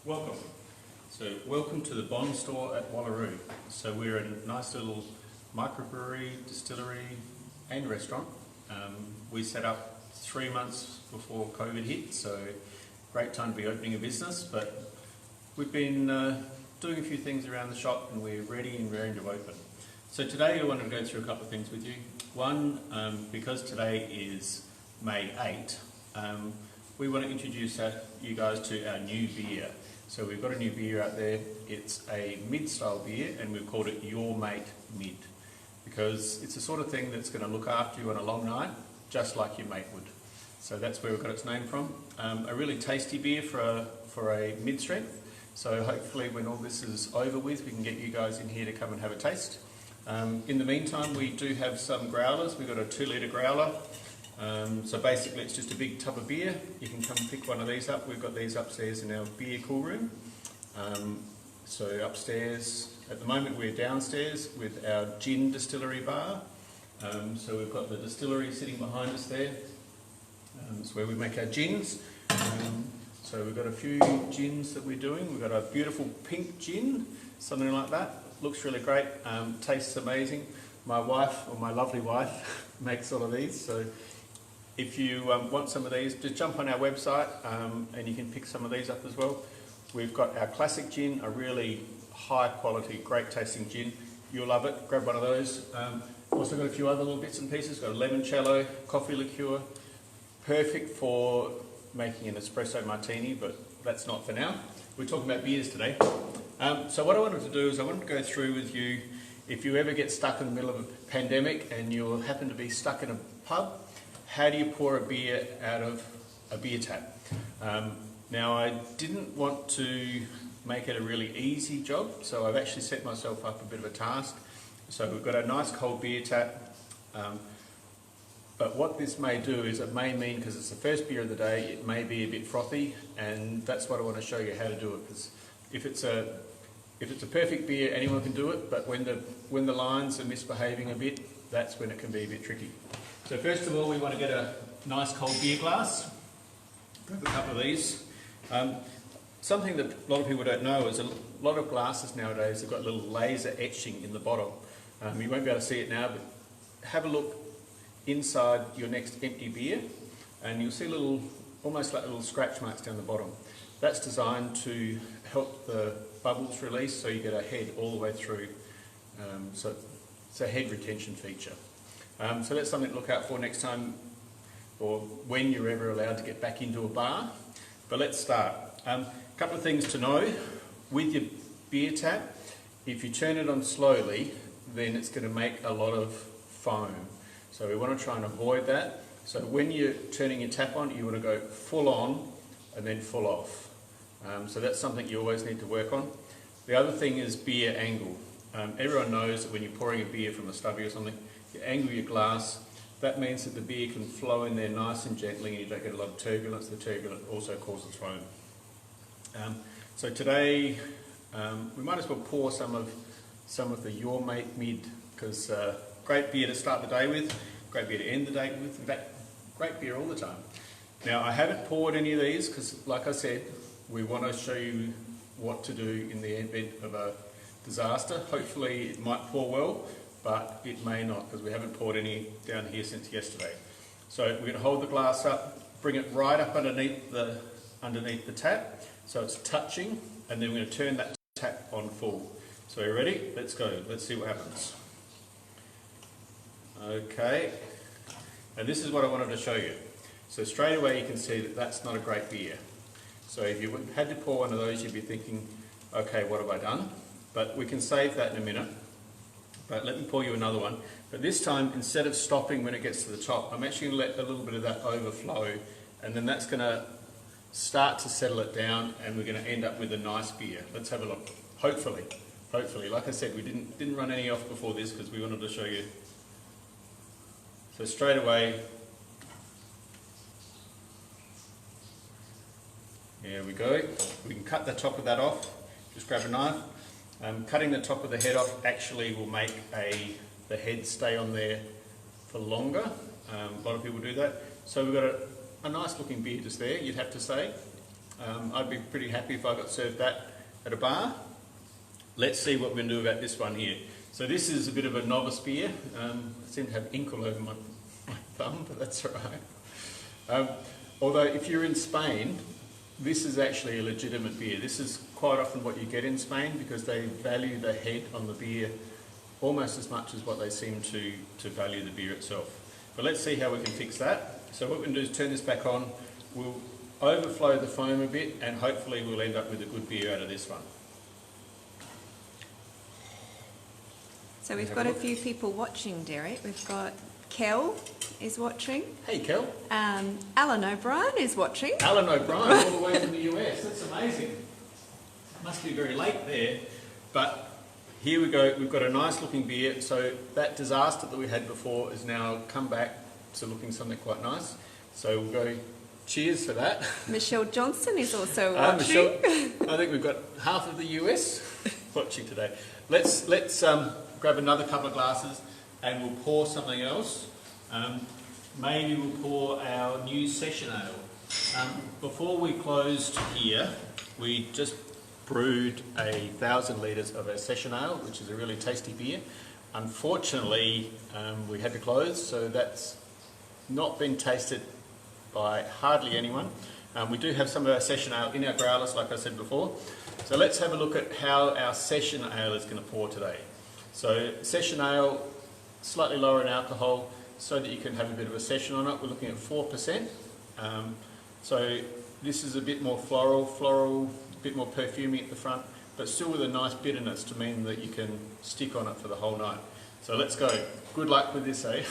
Welcome. So welcome to the Bond store at Wallaroo. So we're a nice little microbrewery, distillery and restaurant. We set up 3 months before COVID hit, so great time to be opening a business, but we've been doing a few things around the shop and we're ready and raring to open. So today I wanted to go through a couple of things with you. One, because today is May 8, we want to introduce you guys to our new beer. So we've got a new beer out there. It's a mid-style beer and we've called it Your Mate Mid, because it's the sort of thing that's going to look after you on a long night, just like your mate would. So that's where we've got its name from. A really tasty beer for a mid-strength. So hopefully when all this is over with, we can get you guys in here to come and have a taste. In the meantime, we do have some growlers. We've got a 2-litre growler. So basically it's just a big tub of beer. You can come pick one of these up. We've got these upstairs in our beer cool room. So upstairs, at the moment we're downstairs with our gin distillery bar. So we've got the distillery sitting behind us there. It's where we make our gins. So we've got a few gins that we're doing. We've got a beautiful pink gin, something like that. Looks really great, tastes amazing. My wife, or my lovely wife, makes all of these. So if you want some of these, just jump on our website and you can pick some of these up as well. We've got our classic gin, a really high quality, great tasting gin. You'll love it, grab one of those. Also got a few other little bits and pieces. Got a limoncello, coffee liqueur, perfect for making an espresso martini, but that's not for now. We're talking about beers today. So what I wanted to do is I wanted to go through with you, if you ever get stuck in the middle of a pandemic and you happen to be stuck in a pub, how do you pour a beer out of a beer tap? Now I didn't want to make it a really easy job, so I've actually set myself up a bit of a task. So we've got a nice cold beer tap, but what this may do is it may mean, because it's the first beer of the day, it may be a bit frothy, and that's what I want to show you how to do it. Because if it's a perfect beer, anyone can do it, but when the lines are misbehaving a bit, that's when it can be a bit tricky. So first of all, we want to get a nice cold beer glass. Grab a couple of these. Something that a lot of people don't know is a lot of glasses nowadays have got little laser etching in the bottom. You won't be able to see it now, but have a look inside your next empty beer and you'll see almost like little scratch marks down the bottom. That's designed to help the bubbles release so you get a head all the way through. So it's a head retention feature. So that's something to look out for next time, or when you're ever allowed to get back into a bar. But let's start. A couple of things to know. With your beer tap, if you turn it on slowly, then it's going to make a lot of foam. So we want to try and avoid that. So when you're turning your tap on, you want to go full on and then full off. So that's something you always need to work on. The other thing is beer angle. Everyone knows that when you're pouring a beer from a stubby or something, you angle your glass. That means that the beer can flow in there nice and gently and you don't get a lot of turbulence. The turbulence also causes foam. So today we might as well pour some of the Your Mate Mid, because great beer to start the day with, great beer to end the day with, in fact great beer all the time. Now I haven't poured any of these because, like I said, we want to show you what to do in the event of a disaster. Hopefully it might pour well, but it may not, because we haven't poured any down here since yesterday. So we're going to hold the glass up, bring it right up underneath the tap, so it's touching, and then we're going to turn that tap on full. So are you ready? Let's go. Let's see what happens. Okay, and this is what I wanted to show you. So straight away you can see that that's not a great beer. So if you had to pour one of those, you'd be thinking, okay, what have I done? But we can save that in a minute. But let me pour you another one. But this time, instead of stopping when it gets to the top, I'm actually going to let a little bit of that overflow, and then that's going to start to settle it down, and we're going to end up with a nice beer. Let's have a look. Hopefully, like I said, we didn't run any off before this because we wanted to show you. So straight away, there we go. We can cut the top of that off. Just grab a knife. Cutting the top of the head off actually will make the head stay on there for longer. A lot of people do that. So we've got a nice looking beer just there, you'd have to say. I'd be pretty happy if I got served that at a bar. Let's see what we're going to do about this one here. So this is a bit of a novice beer. I seem to have ink all over my thumb, but that's all right. Although if you're in Spain, this is actually a legitimate beer. This is quite often what you get in Spain because they value the head on the beer almost as much as what they seem to value the beer itself. But let's see how we can fix that. So what we're going to do is turn this back on. We'll overflow the foam a bit and hopefully we'll end up with a good beer out of this one. So we've got a few people watching, Derek. We've got Kel is watching. Hey, Kel. Alan O'Brien is watching. Alan O'Brien, all the way from the US. That's amazing. Must be very late there. But here we go. We've got a nice looking beer. So that disaster that we had before has now come back to looking something quite nice. So we'll go cheers for that. Michelle Johnson is also watching. I think we've got half of the US watching today. Let's grab another couple of glasses and we'll pour something else. Maybe we'll pour our new session ale. Before we closed here, we just brewed 1,000 litres of our session ale, which is a really tasty beer. Unfortunately, we had to close, so that's not been tasted by hardly anyone. We do have some of our session ale in our growlers, like I said before. So let's have a look at how our session ale is going to pour today. So session ale, slightly lower in alcohol, so that you can have a bit of a session on it. We're looking at 4%. So this is a bit more floral, a bit more perfumey at the front, but still with a nice bitterness to mean that you can stick on it for the whole night. So let's go. Good luck with this, eh?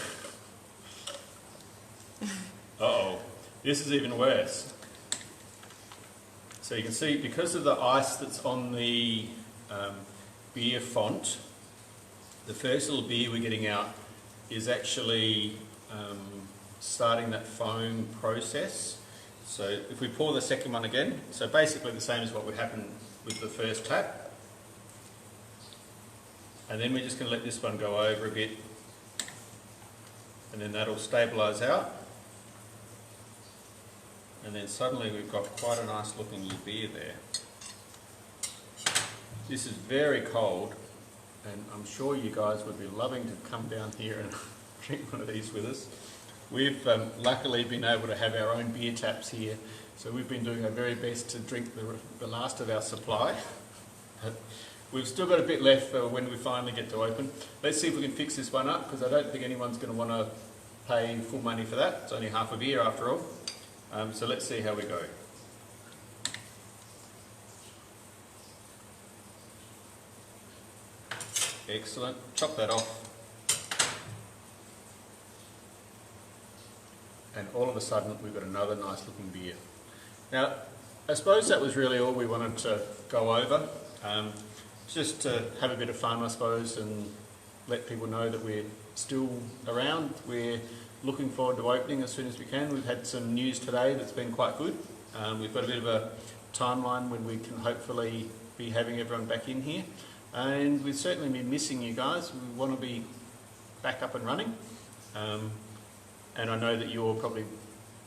Uh-oh, this is even worse. So you can see, because of the ice that's on the beer font, the first little beer we're getting out is actually starting that foam process. So if we pour the second one again, so basically the same as what would happen with the first tap. And then we're just going to let this one go over a bit, and then that'll stabilise out. And then suddenly we've got quite a nice looking little beer there. This is very cold, and I'm sure you guys would be loving to come down here and drink one of these with us. We've luckily been able to have our own beer taps here, so we've been doing our very best to drink the last of our supply. But we've still got a bit left for when we finally get to open. Let's see if we can fix this one up, because I don't think anyone's going to want to pay full money for that. It's only half a beer after all. So let's see how we go. Excellent. Chop that off. And all of a sudden we've got another nice looking beer. Now, I suppose that was really all we wanted to go over. Just to have a bit of fun, I suppose, and let people know that we're still around. We're looking forward to opening as soon as we can. We've had some news today that's been quite good. We've got a bit of a timeline when we can hopefully be having everyone back in here. And we've certainly been missing you guys. We want to be back up and running. And I know that you all probably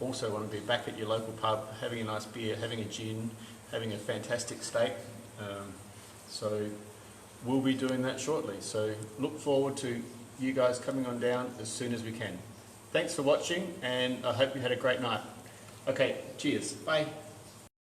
also want to be back at your local pub, having a nice beer, having a gin, having a fantastic steak. So we'll be doing that shortly. So look forward to you guys coming on down as soon as we can. Thanks for watching, and I hope you had a great night. Okay, cheers. Bye.